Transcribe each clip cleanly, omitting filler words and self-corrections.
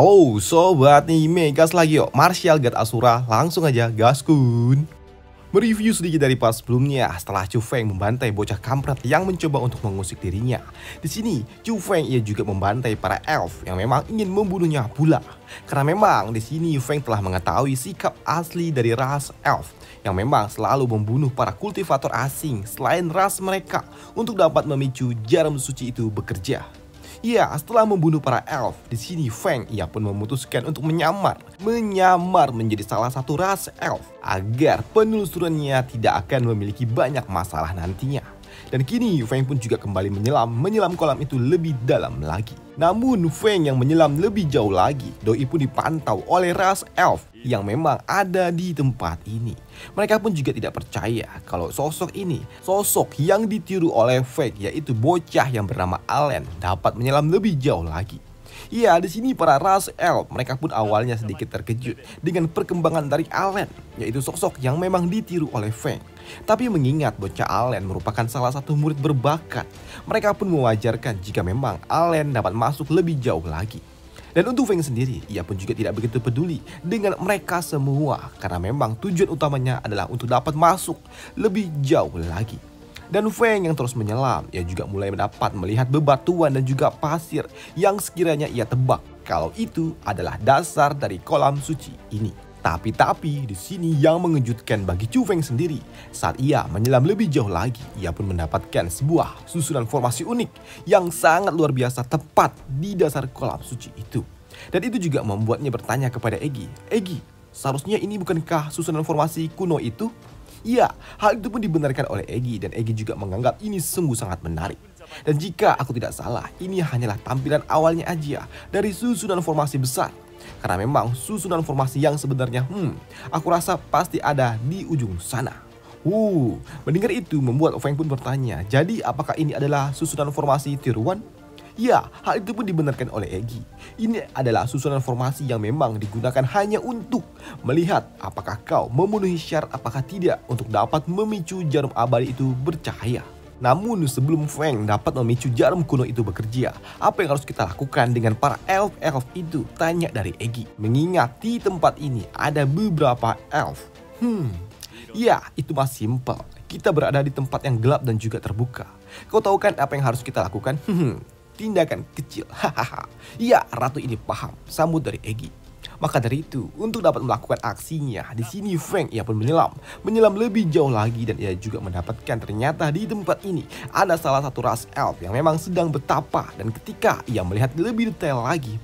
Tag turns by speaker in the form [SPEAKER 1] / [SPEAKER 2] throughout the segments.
[SPEAKER 1] Halo sobat nih, Megas lagi yuk, Martial God Asura, langsung aja gaskun. Mereview sedikit dari part sebelumnya setelah Chu Feng membantai bocah kampret yang mencoba untuk mengusik dirinya. Di sini Chu Feng ia juga membantai para elf yang memang ingin membunuhnya pula. Karena memang di sini Feng telah mengetahui sikap asli dari ras elf yang memang selalu membunuh para kultivator asing selain ras mereka untuk dapat memicu jarum suci itu bekerja. Ya, setelah membunuh para elf, di sini Feng ia pun memutuskan untuk menyamar menjadi salah satu ras elf agar penelusurannya tidak akan memiliki banyak masalah nantinya. Dan kini Feng pun juga kembali menyelam kolam itu lebih dalam lagi. Namun Feng yang menyelam lebih jauh lagi, doi pun dipantau oleh ras elf yang memang ada di tempat ini. Mereka pun juga tidak percaya kalau sosok yang ditiru oleh Feng, yaitu bocah yang bernama Allen, dapat menyelam lebih jauh lagi. Ya, di sini para ras elf mereka pun awalnya sedikit terkejut dengan perkembangan dari Allen, yaitu sosok yang memang ditiru oleh Feng. Tapi mengingat bocah Allen merupakan salah satu murid berbakat, mereka pun mewajarkan jika memang Allen dapat masuk lebih jauh lagi. Dan untuk Feng sendiri, ia pun juga tidak begitu peduli dengan mereka semua karena memang tujuan utamanya adalah untuk dapat masuk lebih jauh lagi. Dan Feng yang terus menyelam, ia juga mulai mendapat melihat bebatuan dan juga pasir yang sekiranya ia tebak kalau itu adalah dasar dari kolam suci ini. Tapi di sini yang mengejutkan bagi Chu Feng sendiri, saat ia menyelam lebih jauh lagi, ia pun mendapatkan sebuah susunan formasi unik yang sangat luar biasa tepat di dasar kolam suci itu. Dan itu juga membuatnya bertanya kepada Egi, seharusnya ini bukankah susunan formasi kuno itu? Ya, hal itu pun dibenarkan oleh Egi dan Egi juga menganggap ini sungguh sangat menarik. Dan jika aku tidak salah, ini hanyalah tampilan awalnya aja dari susunan formasi besar. Karena memang susunan formasi yang sebenarnya, aku rasa pasti ada di ujung sana. Mendengar itu membuat Feng pun bertanya, jadi apakah ini adalah susunan formasi tiruan? Ya, hal itu pun dibenarkan oleh Egi. Ini adalah susunan formasi yang memang digunakan hanya untuk melihat apakah kau memenuhi syarat apakah tidak untuk dapat memicu jarum abadi itu bercahaya. Namun sebelum Feng dapat memicu jarum kuno itu bekerja, apa yang harus kita lakukan dengan para elf itu? Tanya dari Egi. Mengingat di tempat ini ada beberapa elf. Ya, itu mah simple. Kita berada di tempat yang gelap dan juga terbuka. Kau tahu kan apa yang harus kita lakukan? Tindakan kecil. Ya, ratu ini paham, sambut dari Egi. Maka dari itu, untuk dapat melakukan aksinya, di sini Feng ia pun menyelam lebih jauh lagi dan ia juga mendapatkan ternyata di tempat ini ada salah satu ras elf yang memang sedang betapa, dan ketika ia melihat lebih detail lagi,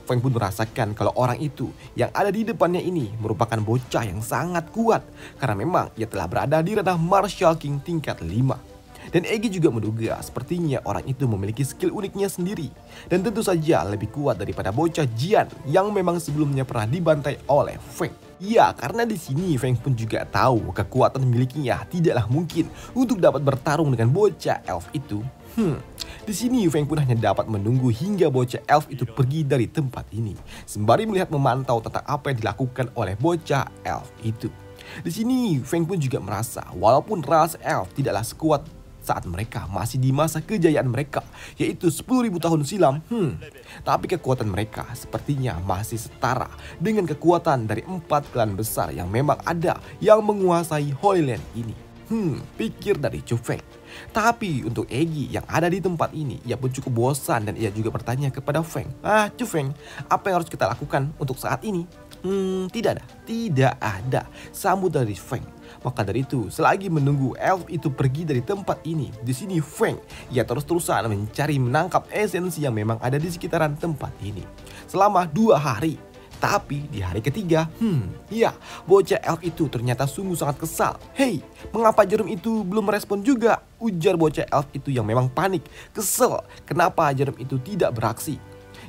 [SPEAKER 1] Feng pun merasakan kalau orang itu yang ada di depannya ini merupakan bocah yang sangat kuat karena memang ia telah berada di ranah Martial King tingkat 5. Dan Egi juga menduga sepertinya orang itu memiliki skill uniknya sendiri dan tentu saja lebih kuat daripada bocah Jian yang memang sebelumnya pernah dibantai oleh Feng. Ya, karena di sini Feng pun juga tahu kekuatan milikinya tidaklah mungkin untuk dapat bertarung dengan bocah elf itu. Di sini Feng pun hanya dapat menunggu hingga bocah elf itu pergi dari tempat ini sembari melihat memantau tentang apa yang dilakukan oleh bocah elf itu. Di sini Feng pun juga merasa walaupun ras elf tidaklah sekuat saat mereka masih di masa kejayaan mereka, yaitu 10.000 tahun silam, tapi kekuatan mereka sepertinya masih setara dengan kekuatan dari 4 klan besar yang memang ada yang menguasai Holy Land ini. Pikir dari Chu Feng. Tapi untuk Egi yang ada di tempat ini, ia pun cukup bosan dan ia juga bertanya kepada Feng, Chu Feng, apa yang harus kita lakukan untuk saat ini? Tidak ada, sambut dari Feng. Maka dari itu, selagi menunggu elf itu pergi dari tempat ini, di sini Feng ia terus-terusan menangkap esensi yang memang ada di sekitaran tempat ini selama 2 hari. Tapi di hari ketiga, bocah elf itu ternyata sungguh sangat kesal. Mengapa jarum itu belum merespon juga? Ujar bocah elf itu yang memang panik, kesel, kenapa jarum itu tidak beraksi.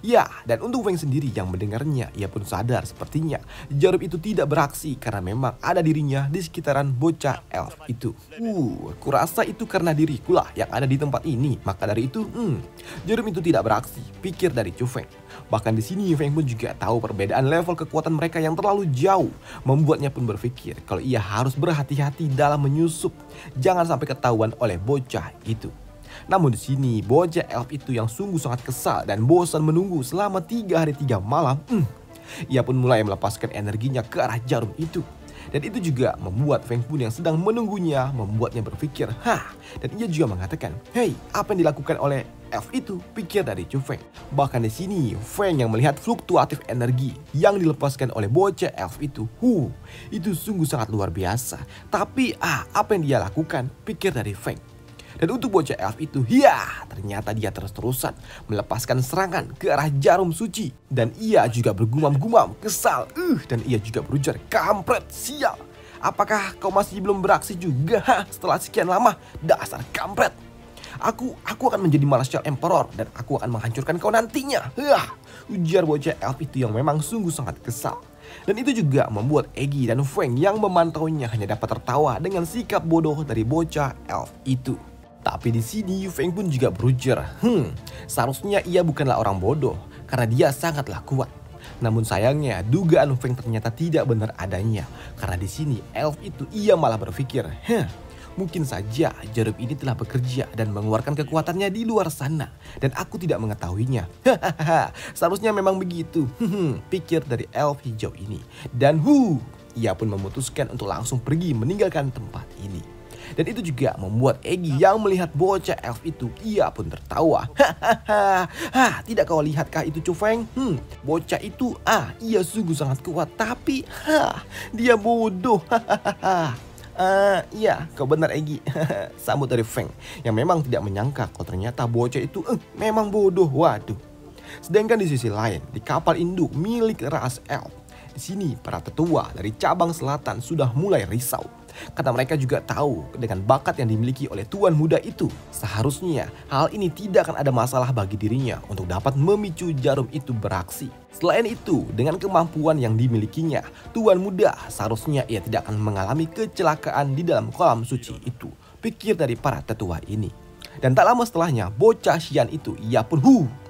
[SPEAKER 1] Ya, dan untuk Feng sendiri yang mendengarnya, ia pun sadar sepertinya jarum itu tidak beraksi karena memang ada dirinya di sekitaran bocah elf itu. Kurasa itu karena dirikulah yang ada di tempat ini. Maka dari itu, jarum itu tidak beraksi, pikir dari Chu Feng. Bahkan di sini Feng pun juga tahu perbedaan level kekuatan mereka yang terlalu jauh, membuatnya pun berpikir kalau ia harus berhati-hati dalam menyusup, jangan sampai ketahuan oleh bocah itu. Namun di sini bocah elf itu yang sungguh sangat kesal dan bosan menunggu selama 3 hari 3 malam. Ia pun mulai melepaskan energinya ke arah jarum itu. Dan itu juga membuat Feng pun yang sedang menunggunya membuatnya berpikir, dan ia juga mengatakan, "Hei, apa yang dilakukan oleh elf itu?" pikir dari Chu Feng. Bahkan di sini Feng yang melihat fluktuatif energi yang dilepaskan oleh bocah elf itu, itu sungguh sangat luar biasa. Tapi apa yang dia lakukan? Pikir dari Feng. Dan untuk bocah elf itu, ternyata dia terus-terusan melepaskan serangan ke arah jarum suci. Dan ia juga bergumam-gumam, kesal, dan ia juga berujar, "Kampret, sial. Apakah kau masih belum beraksi juga setelah sekian lama? Dasar kampret. Aku akan menjadi Martial Emperor dan aku akan menghancurkan kau nantinya." Ujar bocah elf itu yang memang sungguh sangat kesal. Dan itu juga membuat Eggy dan Feng yang memantaunya hanya dapat tertawa dengan sikap bodoh dari bocah elf itu. Tapi di sini Feng pun juga berujar, seharusnya ia bukanlah orang bodoh karena dia sangatlah kuat. Namun sayangnya dugaan Feng ternyata tidak benar adanya, karena di sini elf itu ia malah berpikir, mungkin saja jarum ini telah bekerja dan mengeluarkan kekuatannya di luar sana dan aku tidak mengetahuinya. Seharusnya memang begitu, pikir dari elf hijau ini. Dan ia pun memutuskan untuk langsung pergi meninggalkan tempat ini. Dan itu juga membuat Eggy yang melihat bocah elf itu, ia pun tertawa. Tidak kau lihatkah itu Chu Feng? Bocah itu, ia sungguh sangat kuat, tapi dia bodoh. Iya, kau benar Eggy. Sambut dari Feng yang memang tidak menyangka kalau ternyata bocah itu memang bodoh. Waduh. Sedangkan di sisi lain, di kapal induk milik ras elf, di sini para tetua dari cabang selatan sudah mulai risau. Karena mereka juga tahu dengan bakat yang dimiliki oleh tuan muda itu, seharusnya hal ini tidak akan ada masalah bagi dirinya untuk dapat memicu jarum itu beraksi. Selain itu, dengan kemampuan yang dimilikinya, tuan muda seharusnya ia tidak akan mengalami kecelakaan di dalam kolam suci itu, pikir dari para tetua ini. Dan tak lama setelahnya, bocah Xian itu ia pun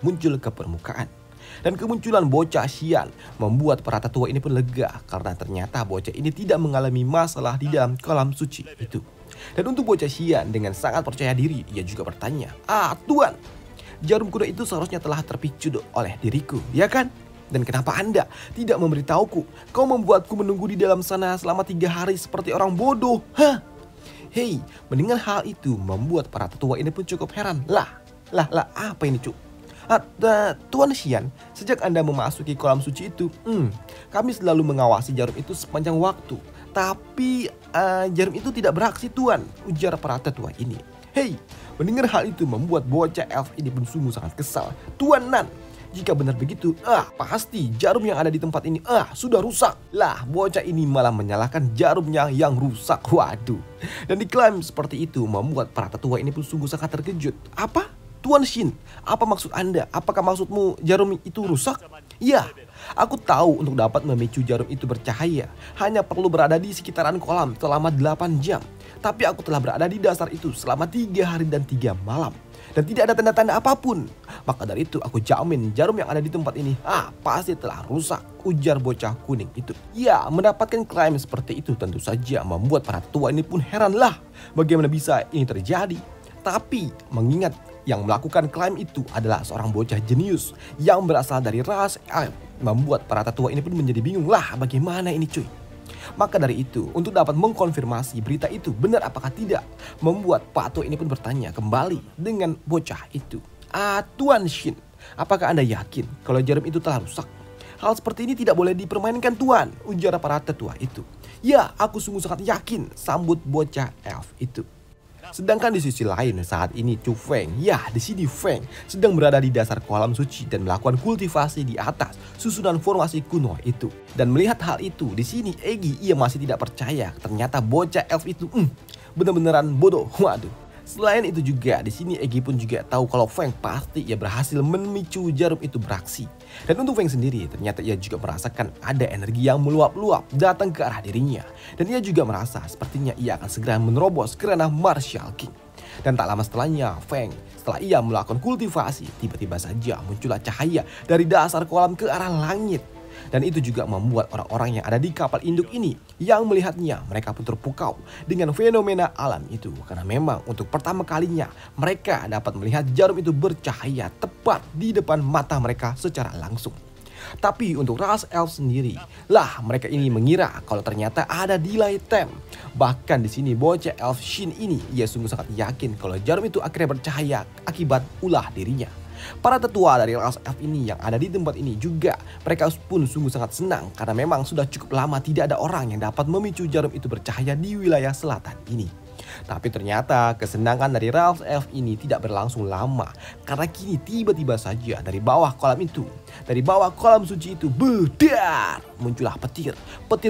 [SPEAKER 1] muncul ke permukaan. Dan kemunculan bocah Xian membuat para tetua ini pun lega karena ternyata bocah ini tidak mengalami masalah di dalam kolam suci itu. Dan untuk bocah Xian dengan sangat percaya diri, ia juga bertanya, Tuan, jarum kuda itu seharusnya telah terpicu oleh diriku, ya kan? Dan kenapa Anda tidak memberitahuku? Kau membuatku menunggu di dalam sana selama 3 hari seperti orang bodoh. Hei, mendengar hal itu membuat para tetua ini pun cukup heran. Lah, apa ini Cuk? Tuan Xian, sejak Anda memasuki kolam suci itu, kami selalu mengawasi jarum itu sepanjang waktu. Tapi jarum itu tidak beraksi Tuan, ujar para tetua ini. Hei, mendengar hal itu membuat bocah elf ini pun sungguh sangat kesal. Tuan Nan, jika benar begitu, pasti jarum yang ada di tempat ini sudah rusak. Lah, bocah ini malah menyalahkan jarumnya yang rusak. Waduh. Dan diklaim seperti itu membuat para tetua ini pun sungguh sangat terkejut. Apa? Tuan Xin, apa maksud Anda? Apakah maksudmu jarum itu rusak? Ya, aku tahu untuk dapat memicu jarum itu bercahaya hanya perlu berada di sekitaran kolam selama 8 jam. Tapi aku telah berada di dasar itu selama 3 hari dan 3 malam. Dan tidak ada tanda-tanda apapun. Maka dari itu aku jamin jarum yang ada di tempat ini pasti telah rusak, ujar bocah kuning itu. Ya, mendapatkan klaim seperti itu tentu saja membuat para tua ini pun heranlah bagaimana bisa ini terjadi. Tapi mengingat yang melakukan klaim itu adalah seorang bocah jenius yang berasal dari ras elf, membuat para tetua ini pun menjadi bingung, lah bagaimana ini cuy. Maka dari itu, untuk dapat mengkonfirmasi berita itu benar apakah tidak, membuat Pak Tua ini pun bertanya kembali dengan bocah itu. Tuan Xin, apakah Anda yakin kalau jarum itu telah rusak? Hal seperti ini tidak boleh dipermainkan Tuan, ujar para tetua itu. Ya, aku sungguh sangat yakin, sambut bocah elf itu. Sedangkan di sisi lain saat ini Chu Feng, di sini Feng sedang berada di dasar kolam suci dan melakukan kultivasi di atas susunan formasi kuno itu. Dan melihat hal itu, di sini Eggy ia masih tidak percaya ternyata bocah elf itu benar-benaran bodoh. Waduh. Selain itu juga di sini Eggy pun juga tahu kalau Feng pasti ia berhasil memicu jarum itu beraksi. Dan untuk Feng sendiri ternyata ia juga merasakan ada energi yang meluap-luap datang ke arah dirinya. Dan ia juga merasa sepertinya ia akan segera menerobos ke ranah Martial King. Dan tak lama setelahnya Feng, setelah ia melakukan kultivasi, tiba-tiba saja muncullah cahaya dari dasar kolam ke arah langit. Dan itu juga membuat orang-orang yang ada di kapal induk ini yang melihatnya, mereka pun terpukau dengan fenomena alam itu. Karena memang untuk pertama kalinya mereka dapat melihat jarum itu bercahaya tepat di depan mata mereka secara langsung. Tapi untuk ras elf sendiri, lah mereka ini mengira kalau ternyata ada delay time. Bahkan di sini bocah elf Shin ini, ia sungguh sangat yakin kalau jarum itu akhirnya bercahaya akibat ulah dirinya. Para tetua dari ras elf ini yang ada di tempat ini juga, mereka pun sungguh sangat senang karena memang sudah cukup lama tidak ada orang yang dapat memicu jarum itu bercahaya di wilayah selatan ini. Tapi ternyata kesenangan dari ras elf ini tidak berlangsung lama, karena kini tiba-tiba saja dari bawah kolam itu, dari bawah kolam suci itu, bedar muncullah petir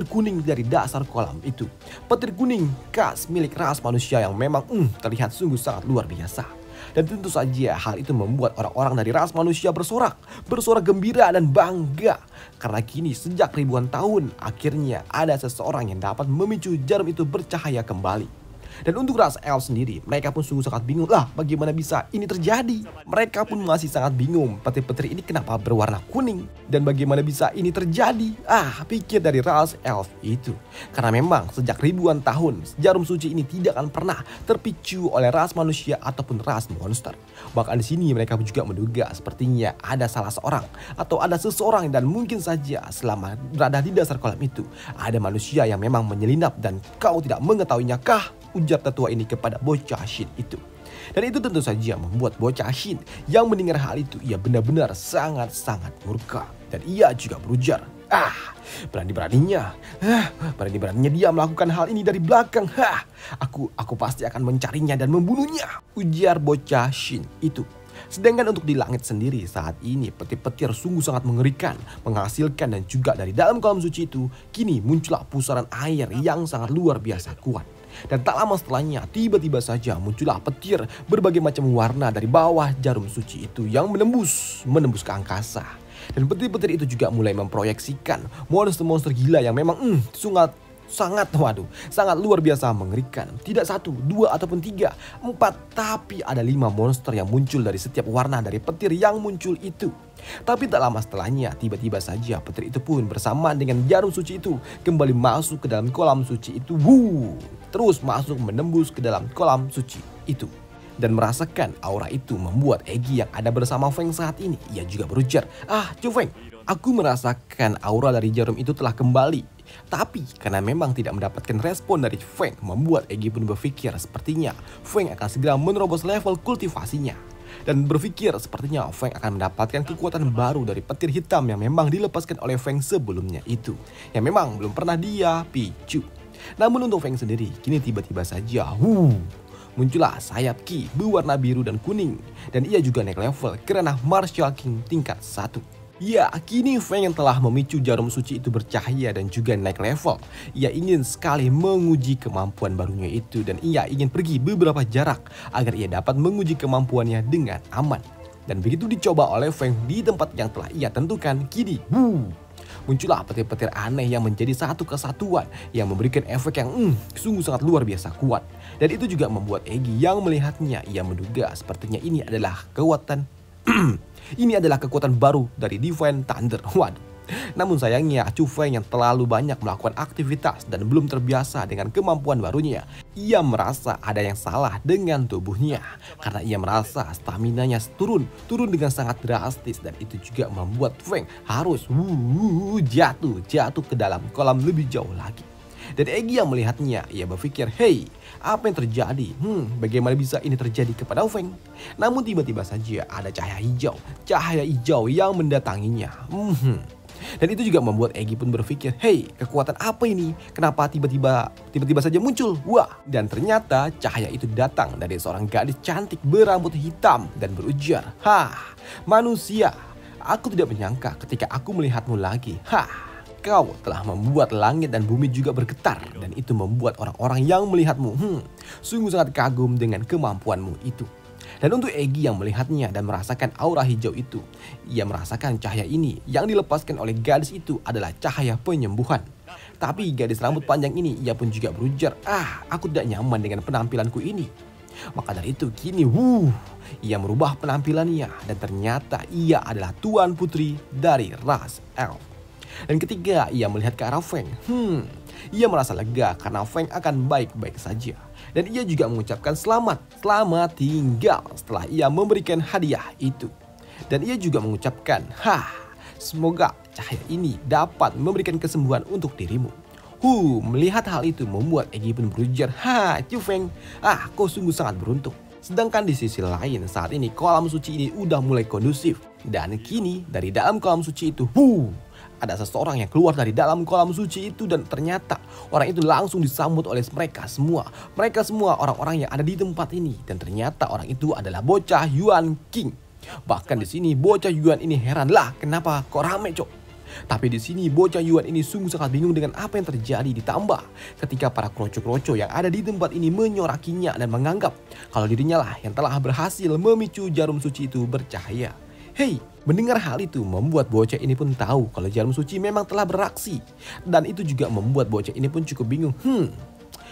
[SPEAKER 1] kuning dari dasar kolam itu. Petir kuning khas milik ras manusia yang memang terlihat sungguh sangat luar biasa. Dan tentu saja hal itu membuat orang-orang dari ras manusia bersorak gembira dan bangga. Karena kini sejak ribuan tahun akhirnya ada seseorang yang dapat memicu jarum itu bercahaya kembali. Dan untuk ras elf sendiri, mereka pun sungguh sangat bingung, lah bagaimana bisa ini terjadi. Mereka pun masih sangat bingung, petir-petir ini kenapa berwarna kuning, dan bagaimana bisa ini terjadi. Pikir dari ras elf itu. Karena memang sejak ribuan tahun, jarum suci ini tidak akan pernah terpicu oleh ras manusia ataupun ras monster. Bahkan di sini mereka juga menduga sepertinya ada salah seorang atau ada seseorang, dan mungkin saja selama berada di dasar kolam itu ada manusia yang memang menyelinap dan kau tidak mengetahuinya kah? Ujar tetua ini kepada bocah Shin itu. Dan itu tentu saja membuat bocah Shin yang mendengar hal itu, ia benar-benar sangat-sangat murka. Dan ia juga berujar, berani-beraninya dia melakukan hal ini dari belakang. Aku pasti akan mencarinya dan membunuhnya, ujar bocah Shin itu. Sedangkan untuk di langit sendiri saat ini petir-petir sungguh sangat mengerikan, menghasilkan, dan juga dari dalam kolam suci itu kini muncullah pusaran air yang sangat luar biasa kuat. Dan tak lama setelahnya tiba-tiba saja muncullah petir berbagai macam warna dari bawah jarum suci itu yang menembus ke angkasa. Dan petir-petir itu juga mulai memproyeksikan monster-monster gila yang memang sangat luar biasa mengerikan. Tidak 1, 2 ataupun 3, 4, tapi ada 5 monster yang muncul dari setiap warna dari petir yang muncul itu. Tapi tak lama setelahnya tiba-tiba saja petir itu pun bersamaan dengan jarum suci itu kembali masuk ke dalam kolam suci itu. Terus masuk menembus ke dalam kolam suci itu. Dan merasakan aura itu membuat Egi yang ada bersama Feng saat ini, ia juga berujar, Chu Feng, aku merasakan aura dari jarum itu telah kembali. Tapi karena memang tidak mendapatkan respon dari Feng, membuat Egi pun berpikir sepertinya Feng akan segera menerobos level kultivasinya. Dan berpikir sepertinya Feng akan mendapatkan kekuatan baru dari petir hitam yang memang dilepaskan oleh Feng sebelumnya itu, yang memang belum pernah dia picu. Namun untuk Feng sendiri, kini tiba-tiba saja muncullah sayap Ki berwarna biru dan kuning. Dan ia juga naik level ke ranah Martial King tingkat 1. Ya, kini Feng yang telah memicu jarum suci itu bercahaya dan juga naik level. Ia ingin sekali menguji kemampuan barunya itu, dan ia ingin pergi beberapa jarak agar ia dapat menguji kemampuannya dengan aman. Dan begitu dicoba oleh Feng di tempat yang telah ia tentukan, kini muncullah petir-petir aneh yang menjadi satu kesatuan yang memberikan efek yang sungguh sangat luar biasa kuat. Dan itu juga membuat Egi yang melihatnya, ia menduga sepertinya ini adalah kekuatan baru dari Divine Thunder. Namun sayangnya Chu Feng yang terlalu banyak melakukan aktivitas dan belum terbiasa dengan kemampuan barunya, ia merasa ada yang salah dengan tubuhnya karena ia merasa staminanya turun dengan sangat drastis, dan itu juga membuat Feng harus jatuh ke dalam kolam lebih jauh lagi. Dan Egi yang melihatnya, ia berpikir, hey, apa yang terjadi? Bagaimana bisa ini terjadi kepada Feng? Namun tiba-tiba saja ada cahaya hijau yang mendatanginya. Dan itu juga membuat Egi pun berpikir, hey, kekuatan apa ini? Kenapa tiba-tiba saja muncul? Dan ternyata cahaya itu datang dari seorang gadis cantik berambut hitam dan berujar, manusia, aku tidak menyangka ketika aku melihatmu lagi. Kau telah membuat langit dan bumi juga bergetar, dan itu membuat orang-orang yang melihatmu sungguh sangat kagum dengan kemampuanmu itu. Dan untuk Egi yang melihatnya dan merasakan aura hijau itu, ia merasakan cahaya ini yang dilepaskan oleh gadis itu adalah cahaya penyembuhan. Tapi gadis rambut panjang ini, ia pun juga berujar, aku tidak nyaman dengan penampilanku ini. Maka dari itu kini ia merubah penampilannya, dan ternyata ia adalah tuan putri dari ras elf. Dan ketika ia melihat ke arah Feng, ia merasa lega karena Feng akan baik-baik saja. Dan ia juga mengucapkan selamat tinggal setelah ia memberikan hadiah itu. Dan ia juga mengucapkan, semoga cahaya ini dapat memberikan kesembuhan untuk dirimu. Melihat hal itu membuat Egi pun berujar, Chu Feng, kau sungguh sangat beruntung. Sedangkan di sisi lain saat ini kolam suci ini udah mulai kondusif. Dan kini dari dalam kolam suci itu, ada seseorang yang keluar dari dalam kolam suci itu dan ternyata orang itu langsung disambut oleh mereka semua. Mereka semua orang-orang yang ada di tempat ini dan ternyata orang itu adalah bocah Yuan King. Bahkan di sini bocah Yuan ini heran lah kenapa kok rame cok. Tapi di sini bocah Yuan ini sungguh sangat bingung dengan apa yang terjadi, ditambah ketika para kroco-kroco yang ada di tempat ini menyorakinya dan menganggap kalau dirinya lah yang telah berhasil memicu jarum suci itu bercahaya. Mendengar hal itu membuat bocah ini pun tahu kalau jarum suci memang telah beraksi. Dan itu juga membuat bocah ini pun cukup bingung.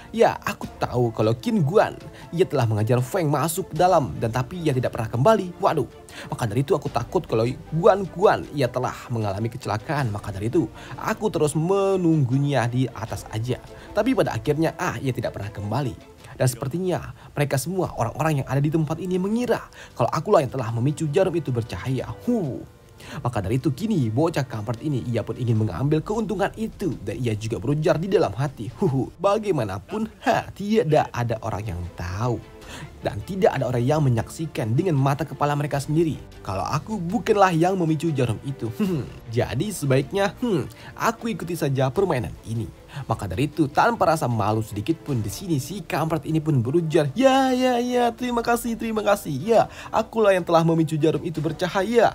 [SPEAKER 1] Ya, aku tahu kalau Qin Guan, ia telah mengajar Feng masuk ke dalam dan tapi ia tidak pernah kembali. Waduh, maka dari itu aku takut kalau Guan ia telah mengalami kecelakaan. Maka dari itu aku terus menunggunya di atas aja. Tapi pada akhirnya ia tidak pernah kembali. Dan sepertinya mereka semua orang-orang yang ada di tempat ini mengira kalau akulah yang telah memicu jarum itu bercahaya. Maka dari itu kini bocah kampret ini ia pun ingin mengambil keuntungan itu. Dan ia juga berujar di dalam hati, bagaimanapun tidak ada orang yang tahu. Dan tidak ada orang yang menyaksikan dengan mata kepala mereka sendiri kalau aku bukanlah yang memicu jarum itu. Jadi sebaiknya aku ikuti saja permainan ini. Maka dari itu tanpa rasa malu sedikit pun di sini si kampret ini pun berujar, ya terima kasih. Ya, akulah yang telah memicu jarum itu bercahaya.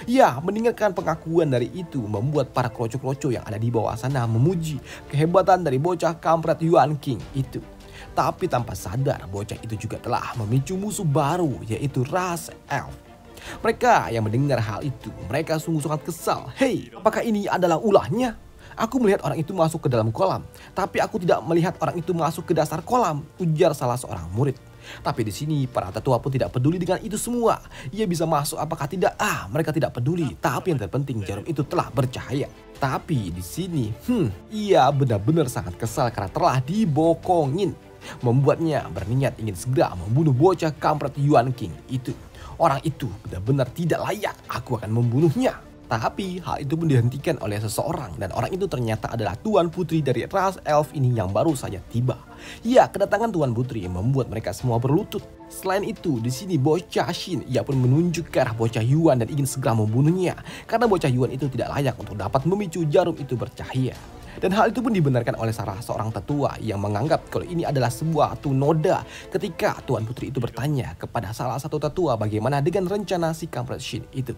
[SPEAKER 1] Ya, mendengarkan pengakuan dari itu membuat para kroco-kroco yang ada di bawah sana memuji kehebatan dari bocah kampret Yuan King itu. Tapi tanpa sadar bocah itu juga telah memicu musuh baru yaitu ras elf. Mereka yang mendengar hal itu mereka sungguh sangat kesal. Apakah ini adalah ulahnya? Aku melihat orang itu masuk ke dalam kolam, tapi aku tidak melihat orang itu masuk ke dasar kolam, ujar salah seorang murid. Tapi di sini para tetua pun tidak peduli dengan itu semua. Ia bisa masuk apakah tidak? Mereka tidak peduli. Tapi yang terpenting jarum itu telah bercahaya. Tapi di sini, ia benar-benar sangat kesal karena telah dibokongin. Membuatnya berniat ingin segera membunuh bocah kampret Yuan King itu. Orang itu benar-benar tidak layak. Aku akan membunuhnya. Tapi hal itu pun dihentikan oleh seseorang dan orang itu ternyata adalah Tuan Putri dari ras elf ini yang baru saja tiba. Ya, kedatangan Tuan Putri membuat mereka semua berlutut. Selain itu, di sini bocah Shin ia pun menunjuk ke arah bocah Yuan dan ingin segera membunuhnya karena bocah Yuan itu tidak layak untuk dapat memicu jarum itu bercahaya. Dan hal itu pun dibenarkan oleh salah seorang tetua yang menganggap kalau ini adalah sebuah noda ketika Tuan Putri itu bertanya kepada salah satu tetua bagaimana dengan rencana si kampret Shin itu.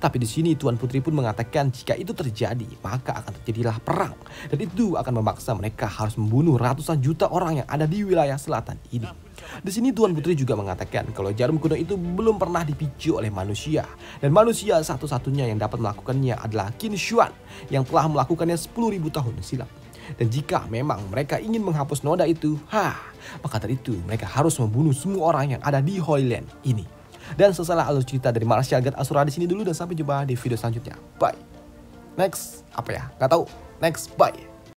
[SPEAKER 1] Tapi di sini Tuan Putri pun mengatakan jika itu terjadi maka akan terjadilah perang dan itu akan memaksa mereka harus membunuh ratusan juta orang yang ada di wilayah selatan ini. Di sini Tuan Putri juga mengatakan kalau jarum kuno itu belum pernah dipicu oleh manusia dan manusia satu-satunya yang dapat melakukannya adalah Qin Xuan yang telah melakukannya 10.000 tahun silam. Dan jika memang mereka ingin menghapus noda itu, maka dari itu mereka harus membunuh semua orang yang ada di Hoyland ini. Dan setelah alur cerita dari Martial God Asura di sini dulu dan sampai jumpa di video selanjutnya. Bye. Next, Gak tahu. Next, bye.